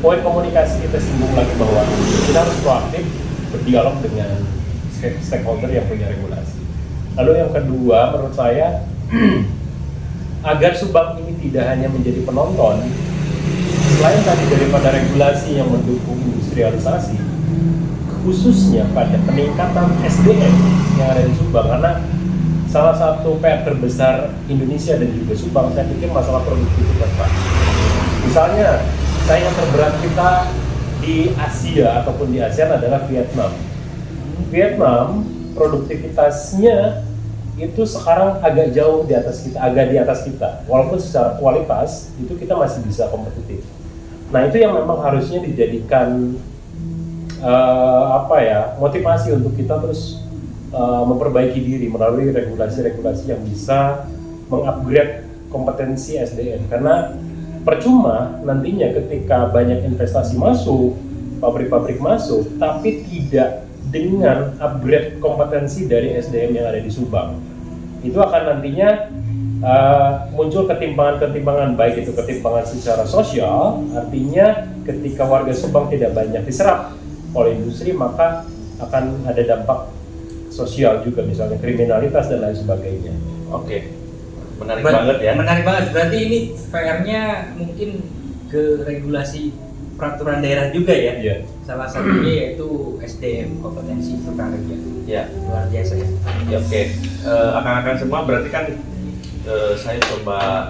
[SPEAKER 4] poin komunikasi kita singgung lagi bahwa kita harus proaktif berdialog dengan stakeholder yang punya regulasi. Lalu yang kedua, menurut saya agar Subang ini tidak hanya menjadi penonton, selain tadi daripada regulasi yang mendukung industrialisasi, khususnya pada peningkatan SDM yang ada di Subang, karena salah satu PR terbesar Indonesia dan juga Subang, saya pikir masalah produktivitas, Pak. Misalnya, saingan terberat kita di Asia ataupun di ASEAN adalah Vietnam. Vietnam produktivitasnya itu sekarang agak jauh di atas kita, walaupun secara kualitas itu kita masih bisa kompetitif. Nah, itu yang memang harusnya dijadikan motivasi untuk kita terus memperbaiki diri melalui regulasi-regulasi yang bisa mengupgrade kompetensi SDM. Karena percuma nantinya ketika banyak investasi masuk, pabrik-pabrik masuk, tapi tidak dengan upgrade kompetensi dari SDM yang ada di Subang. Itu akan nantinya muncul ketimpangan-ketimpangan, baik itu ketimpangan secara sosial, artinya ketika warga Subang tidak banyak diserap oleh industri, maka akan ada dampak sosial juga, misalnya kriminalitas dan lain sebagainya.
[SPEAKER 3] Oke, menarik banget ya.
[SPEAKER 2] Menarik banget, berarti ini PR-nya mungkin ke regulasi peraturan daerah juga ya?
[SPEAKER 4] Iya.
[SPEAKER 2] Salah satunya yaitu SDM, kompetensi kerja.
[SPEAKER 3] Ya,
[SPEAKER 2] Luar biasa ya.
[SPEAKER 3] ya oke. Akan semua berarti kan saya coba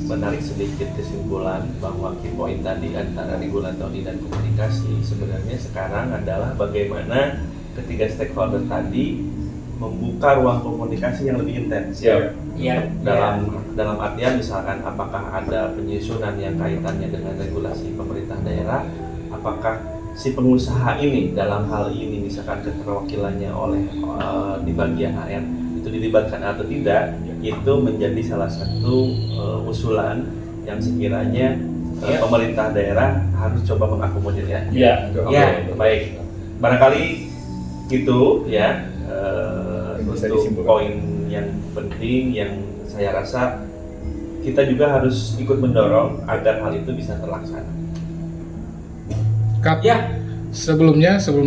[SPEAKER 3] menarik sedikit kesimpulan bahwa key point tadi antara regulatori dan komunikasi sebenarnya sekarang adalah bagaimana ketiga stakeholder tadi membuka ruang komunikasi yang lebih intens.
[SPEAKER 2] Iya.
[SPEAKER 3] Dalam artian misalkan apakah ada penyusunan yang kaitannya dengan regulasi pemerintah daerah, apakah si pengusaha ini dalam hal ini misalkan keterwakilannya oleh di bagian HR itu dilibatkan atau tidak, itu menjadi salah satu usulan yang sekiranya pemerintah daerah harus coba mengakomodir ya.
[SPEAKER 4] Iya.
[SPEAKER 3] Oke, baik. Barangkali itu ya untuk poin yang penting yang saya rasa kita juga harus ikut mendorong agar hal itu bisa terlaksana.
[SPEAKER 5] Kak,
[SPEAKER 2] Ya.
[SPEAKER 5] sebelum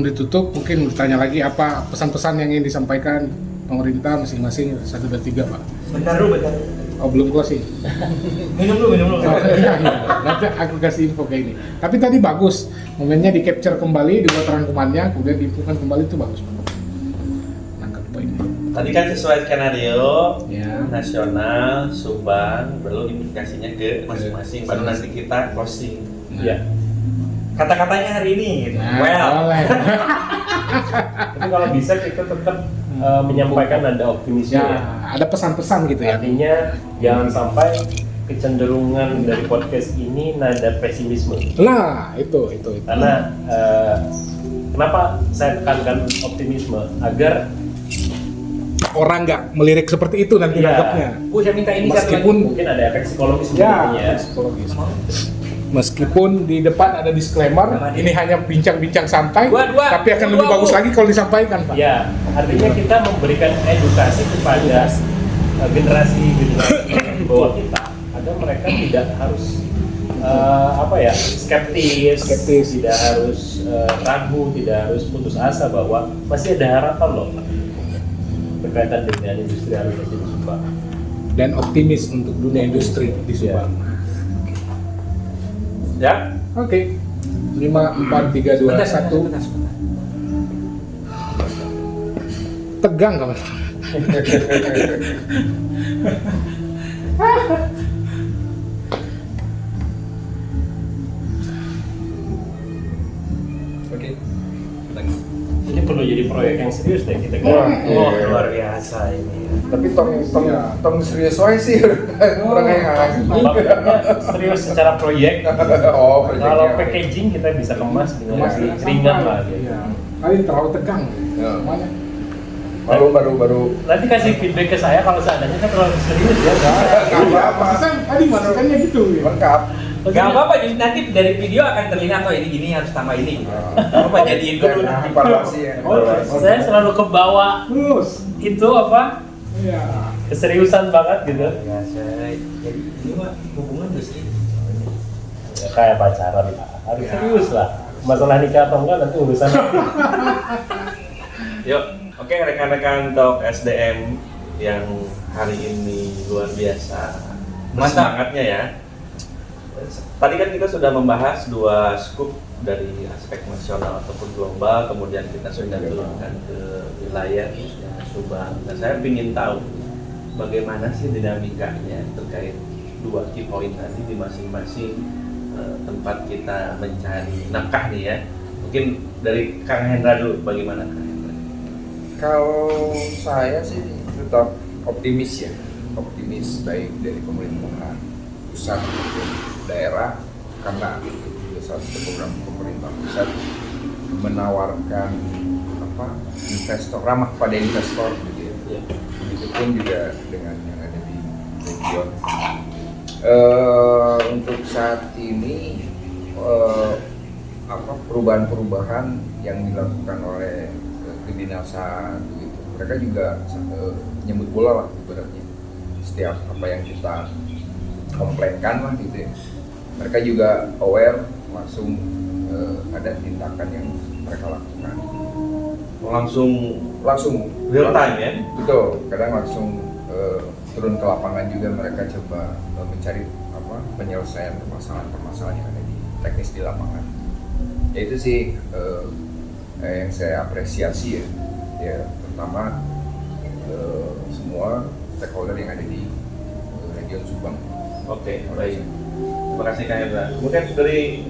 [SPEAKER 5] ditutup mungkin bertanya lagi apa pesan-pesan yang ingin disampaikan pemerintah masing-masing 1, 2, 3 Pak.
[SPEAKER 2] Bentar.
[SPEAKER 5] Oh belum closing.
[SPEAKER 2] Minum dulu.
[SPEAKER 5] Oh, iya. Nanti aku kasih info kayak ini. Tapi tadi bagus, momennya di capture kembali, dibuat rangkumannya, kemudian diinfokan kembali, itu bagus Pak. Nangkep poinnya.
[SPEAKER 3] Tadi kan sesuai skenario
[SPEAKER 5] Ya.
[SPEAKER 3] nasional, Subang, belum implikasinya ke masing-masing. Baru nanti kita closing.
[SPEAKER 4] Ya.
[SPEAKER 2] Kata-katanya hari ini gitu.
[SPEAKER 5] Nah,
[SPEAKER 2] Well,
[SPEAKER 5] boleh.
[SPEAKER 4] Tapi kalau bisa kita tetap menyampaikan ada optimisme.
[SPEAKER 5] Ya, ada pesan-pesan gitu ya.
[SPEAKER 4] Artinya jangan sampai kecenderungan dari podcast ini nada pesimisme.
[SPEAKER 5] Nah, itu.
[SPEAKER 4] Karena kenapa saya tekankan optimisme agar
[SPEAKER 5] Orang nggak melirik seperti itu nanti
[SPEAKER 4] Iya.
[SPEAKER 5] nanggapnya.
[SPEAKER 2] saya minta ini satu
[SPEAKER 5] Meskipun
[SPEAKER 4] mungkin ada efek psikologis
[SPEAKER 5] ya,
[SPEAKER 4] ya.
[SPEAKER 5] psikologis. Meskipun di depan ada disclaimer, ini hanya bincang-bincang santai,
[SPEAKER 2] Dua,
[SPEAKER 5] tapi akan lebih
[SPEAKER 2] dua,
[SPEAKER 5] bagus
[SPEAKER 2] Bu.
[SPEAKER 5] lagi kalau disampaikan, Pak.
[SPEAKER 4] Ya, artinya kita memberikan edukasi kepada generasi di bawah kita agar mereka tidak harus skeptis, tidak harus ragu, tidak harus putus asa bahwa masih ada harapan loh berkaitan dengan industrialisasi di Subang.
[SPEAKER 5] Dan optimis untuk dunia industri di Subang.
[SPEAKER 3] Ya,
[SPEAKER 5] Oke. 5, 4, 3, 2, 1. Tegang kamu.
[SPEAKER 1] Oke.
[SPEAKER 4] Ini perlu jadi proyek yang serius deh kita
[SPEAKER 1] Wah,
[SPEAKER 4] kan.
[SPEAKER 2] Oh,
[SPEAKER 1] iya.
[SPEAKER 2] luar biasa ini.
[SPEAKER 1] Tapi tong
[SPEAKER 5] Iya.
[SPEAKER 1] serius wae sih. Orang yang ngasih.
[SPEAKER 4] Maksudnya serius secara proyek.
[SPEAKER 1] Oh, proyeknya.
[SPEAKER 4] Kalau packaging kita bisa kemas dengan lebih ringan lah gitu.
[SPEAKER 5] Iya. Kali terlalu tegang.
[SPEAKER 1] Ya.
[SPEAKER 5] Mana?
[SPEAKER 1] Baru.
[SPEAKER 4] Nanti kasih feedback ke saya kalau seandainya kan terlalu serius ya.
[SPEAKER 1] Nggak apa-apa.
[SPEAKER 5] Maksudnya tadi masukannya gitu. Ya.
[SPEAKER 1] Lengkap.
[SPEAKER 2] Gak apa-apa, jadi nanti dari video akan terlihat oh ini gini harus tambah ini. Gak apa jadiin dulu nanti.
[SPEAKER 1] Evaluasi ya.
[SPEAKER 4] Saya selalu kebawa
[SPEAKER 5] Terus.
[SPEAKER 4] itu apa
[SPEAKER 5] Iya.
[SPEAKER 4] keseriusan banget gitu.
[SPEAKER 2] Biasa. Jadi ini mah hubungan industri.
[SPEAKER 4] Ya, kayak pacaran lah, harus serius lah. Masalah nikah atau enggak nanti urusan.
[SPEAKER 3] Yuk, oke rekan-rekan Talk SDM yang hari ini luar biasa semangatnya ya. Tadi kan kita sudah membahas dua scoop dari aspek nasional ataupun global, kemudian kita sudah turunkan ke wilayah khususnya Subang. Nah, saya ingin tahu bagaimana sih dinamikanya terkait dua key point tadi di masing-masing tempat kita mencari nafkah nih ya. Mungkin dari Kang Hendra dulu, bagaimana Kang Hendra?
[SPEAKER 1] Kalau saya sih tetap optimis ya, optimis baik dari pemerintahan pusat maupun daerah, karena itu juga salah satu program pemerintah pusat menawarkan investor, ramah pada investor gitu ya. Begitupun juga dengan yang ada di region. Untuk saat ini perubahan-perubahan yang dilakukan oleh kedinasan gitu, mereka juga nyebut bola lah ibaratnya. Setiap apa yang kita komplainkan lah gitu ya, mereka juga aware, langsung ada tindakan yang mereka lakukan. Langsung
[SPEAKER 3] Real time ya?
[SPEAKER 1] betul, kadang langsung turun ke lapangan juga, mereka coba mencari penyelesaian permasalahan yang ada di teknis di lapangan. Ya itu sih yang saya apresiasi ya pertama semua stakeholder yang ada di region Subang.
[SPEAKER 3] Oke, baik. Terima kasih Kang Hendra. Mungkin dari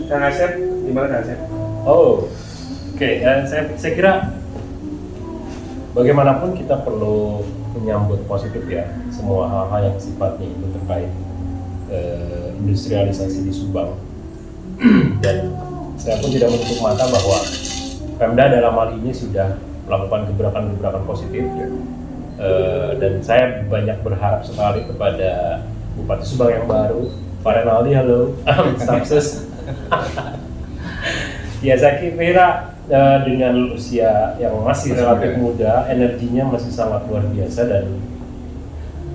[SPEAKER 3] Kang Asep, gimana Kang Asep?
[SPEAKER 4] Oh, oke. Saya kira bagaimanapun kita perlu menyambut positif ya semua hal-hal yang sifatnya itu terkait industrialisasi di Subang. Dan saya pun tidak menutup mata bahwa Pemda dalam hal ini sudah melakukan gebrakan-gebrakan positif ya. Dan saya banyak berharap sekali kepada Bupati Subang yang baru, Pak Renaldi, halo, sukses. Ya saya kira dengan usia yang masih relatif muda, energinya masih sangat luar biasa dan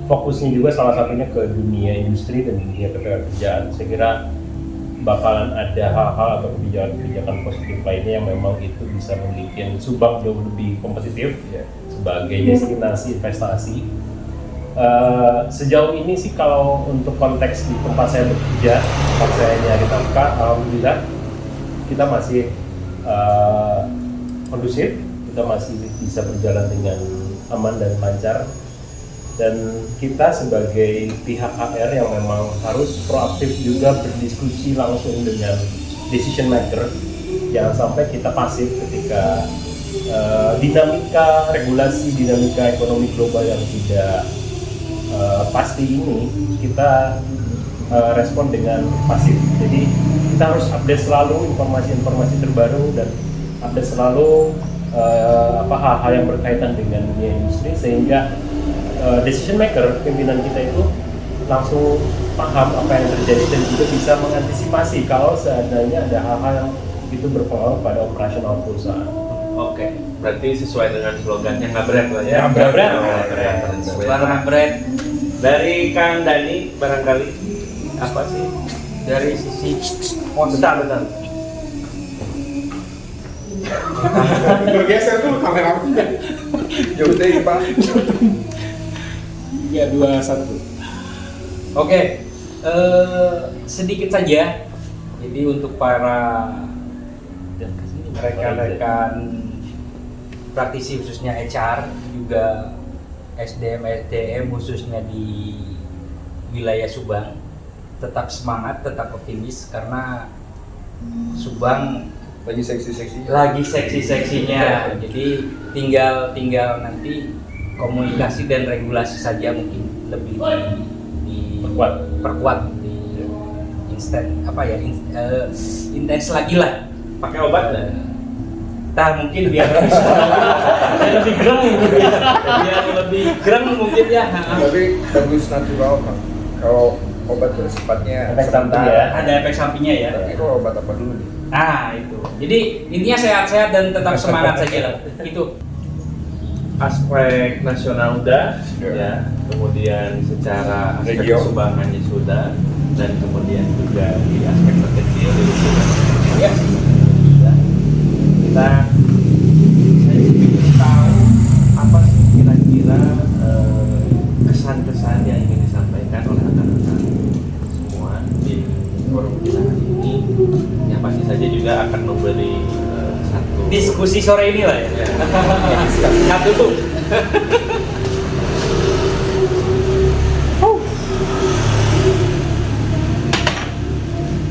[SPEAKER 4] fokusnya juga salah satunya ke dunia industri dan dunia ketenagakerjaan. Saya kira bakalan ada hal-hal atau kebijakan-kebijakan positif lainnya yang memang itu bisa membuat Subang jauh lebih kompetitif ya, sebagai destinasi investasi. Sejauh ini sih kalau untuk konteks di tempat saya bekerja, tempat saya nyari nafkah, alhamdulillah kita masih kondusif, kita masih bisa berjalan dengan aman dan lancar. Dan kita sebagai pihak HR yang memang harus proaktif juga berdiskusi langsung dengan decision maker. Jangan sampai kita pasif ketika dinamika regulasi, dinamika ekonomi global yang tidak pasti ini, kita respon dengan pasif. Jadi kita harus update selalu informasi-informasi terbaru dan update selalu hal-hal yang berkaitan dengan dunia industri, sehingga decision maker, pimpinan kita itu langsung paham apa yang terjadi dan juga bisa mengantisipasi kalau seandainya ada hal-hal yang itu berpengaruh pada operasional perusahaan.
[SPEAKER 3] Oke, berarti sesuai dengan slogannya ngabret lah ya.
[SPEAKER 4] Ngabret.
[SPEAKER 2] Ngabret.
[SPEAKER 3] Dari Kang Dani barangkali apa sih?
[SPEAKER 2] Dari sisi
[SPEAKER 3] Bentar.
[SPEAKER 5] Bergeser tuh kamera.
[SPEAKER 1] Jauh deh Pak.
[SPEAKER 5] 3, 2, 1.
[SPEAKER 2] Oke, sedikit saja. Jadi untuk para rekan-rekan praktisi khususnya HR, juga SDM khususnya di wilayah Subang, tetap semangat, tetap optimis karena Subang
[SPEAKER 1] Lagi seksi-seksinya.
[SPEAKER 2] lagi seksi-seksinya. Jadi tinggal nanti komunikasi dan regulasi saja mungkin lebih diperkuat di intens lagi lah.
[SPEAKER 3] Pakai obat nggak?
[SPEAKER 2] Mungkin biar lebih gereng mungkin ya.
[SPEAKER 1] Tapi bagus natural Pak. Kalau obat bersifatnya
[SPEAKER 4] Efek samping
[SPEAKER 1] sementara.
[SPEAKER 4] ya.
[SPEAKER 2] Ada efek sampingnya ya.
[SPEAKER 1] Tapi kalau obat apa dulu nih?
[SPEAKER 2] Itu. Jadi intinya sehat-sehat dan tetap semangat saja lah. Itu.
[SPEAKER 3] Aspek nasional udah,
[SPEAKER 1] Sudah.
[SPEAKER 3] ya. Kemudian secara aspek
[SPEAKER 1] Regio.
[SPEAKER 3] kesubangannya sudah, dan kemudian juga di aspek terkecil di lingkungan.
[SPEAKER 2] Ya.
[SPEAKER 3] Saya ingin tahu apa sih kira-kira kesan-kesan yang ingin disampaikan oleh rekan-rekan semua di forum kita hari ini, yang pasti saja juga akan memberi satu
[SPEAKER 2] Diskusi sore ini lah ya. Satu tuh.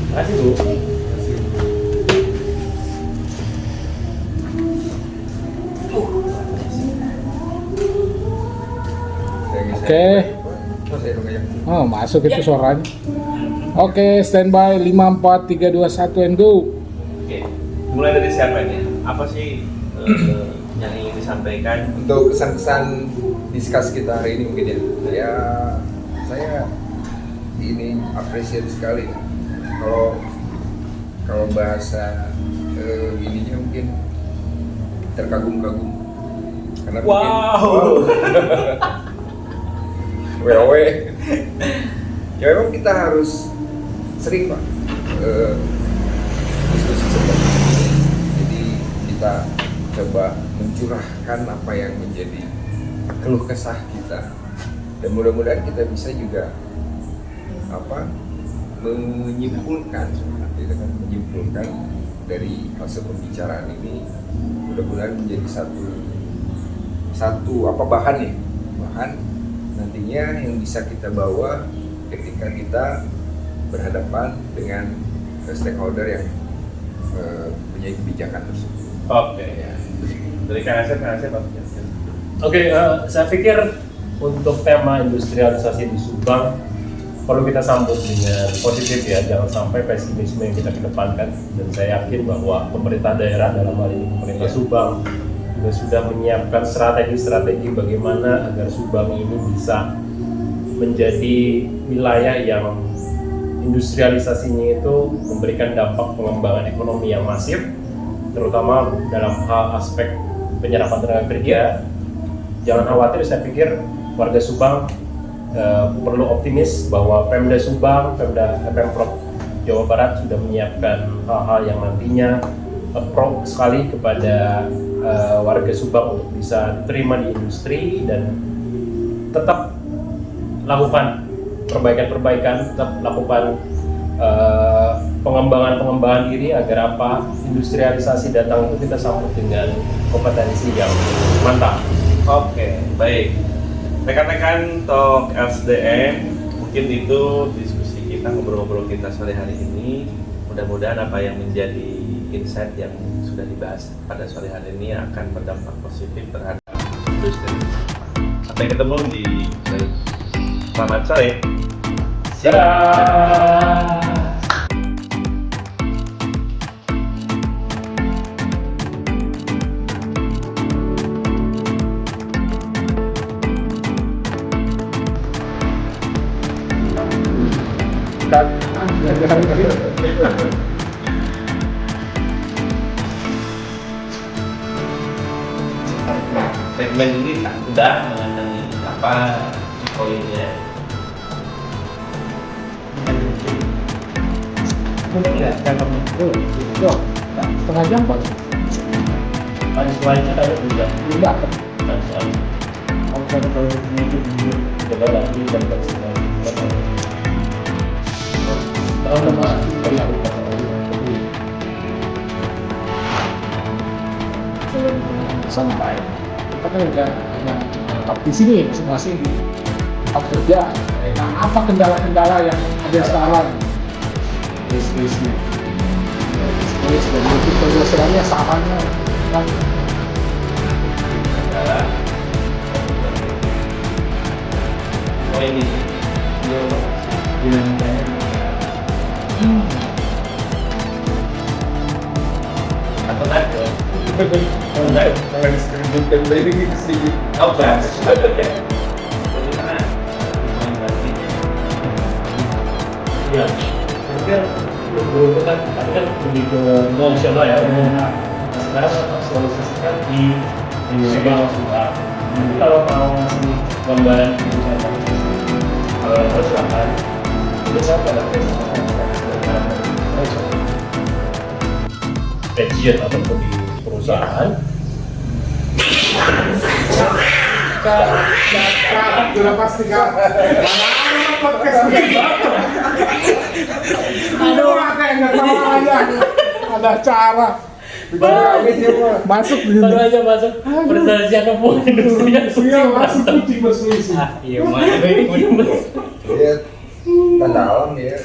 [SPEAKER 4] Terima kasih Bu.
[SPEAKER 5] Oke. Oh, masuk itu suaranya. Oke, standby 5, 4, 3, 2, 1 and go.
[SPEAKER 3] Oke, mulai dari siapa nih? Apa sih yang ingin disampaikan?
[SPEAKER 1] Untuk kesan-kesan diskus kita hari ini mungkin ya, saya ini appreciate sekali kalau bahasa ininya mungkin terkagum-kagum karena WOW ya memang kita harus sering Pak diskusi seperti ini. Jadi kita coba mencurahkan apa yang menjadi keluh kesah kita dan mudah-mudahan kita bisa juga menyimpulkan dari hasil pembicaraan ini, mudah-mudahan menjadi satu bahan nantinya yang bisa kita bawa ketika kita berhadapan dengan stakeholder yang punya kebijakan tersebut.
[SPEAKER 3] Oke.
[SPEAKER 1] Ya.
[SPEAKER 3] Dari Kang Asep apa?
[SPEAKER 4] Oke, saya pikir untuk tema industrialisasi di Subang perlu kita sambut dengan positif ya, jangan sampai pesimisme yang kita kedepankan. Dan saya yakin bahwa pemerintah daerah, dalam hal ini pemerintah Subang, juga sudah menyiapkan strategi-strategi bagaimana agar Subang ini bisa menjadi wilayah yang industrialisasinya itu memberikan dampak pengembangan ekonomi yang masif, terutama dalam hal aspek penyerapan tenaga kerja. Jangan khawatir, saya pikir warga Subang perlu optimis bahwa Pemda Subang, Pemprov Jawa Barat sudah menyiapkan hal-hal yang nantinya pro sekali kepada warga Subang untuk bisa diterima di industri dan tetap lakukan perbaikan-perbaikan, tetap lakukan pengembangan diri agar industrialisasi datang itu kita sambut dengan kompetensi yang mantap.
[SPEAKER 3] Oke, baik. Rekan-rekan Talk SDM, mungkin itu diskusi kita, ngobrol-ngobrol kita sore hari ini. Mudah-mudahan apa yang menjadi insight yang sudah dibahas pada sore hari ini akan berdampak positif terhadap industri. Sampai ketemu di selamat sore.
[SPEAKER 4] Dadah.
[SPEAKER 3] Segmen ini udah mengenai apa poinnya.
[SPEAKER 2] Boleh nggak cakap?
[SPEAKER 5] Setengah jam Pak.
[SPEAKER 2] Paling semuanya kayak udah.
[SPEAKER 5] Tidak.
[SPEAKER 2] Kalau ini itu dulu. Coba lagi dan semua. Tahu nama
[SPEAKER 5] Sampai kita kan udah tetap di sini masing-masing tetap kerja. Nah, apa kendala-kendala yang ada sekarang? Bisnisnya. Bisnis dan itu penyelesaiannya samanya kan.
[SPEAKER 3] Oh ini, atau nanti?
[SPEAKER 1] Disebutkan dari sedikit.
[SPEAKER 3] Oh, bahas.
[SPEAKER 4] Iya, mungkin dulu kan lebih ke nasional ya. Nah, sekarang solusikan di regional semua. Jadi kalau mau ngasih gambaran misalnya, kalau silakan. Itu saya pada region ataupun di perusahaan.
[SPEAKER 5] Sudah pasti kan. Mana podcast aduh, kayak nggak tahu aja. Ada cara. Masuk
[SPEAKER 2] Baru aja masuk perselisihan hubungan industri yang
[SPEAKER 5] Iya, masuk kucing berselisih.
[SPEAKER 2] Iya, mana ini
[SPEAKER 1] Dia dalam ya.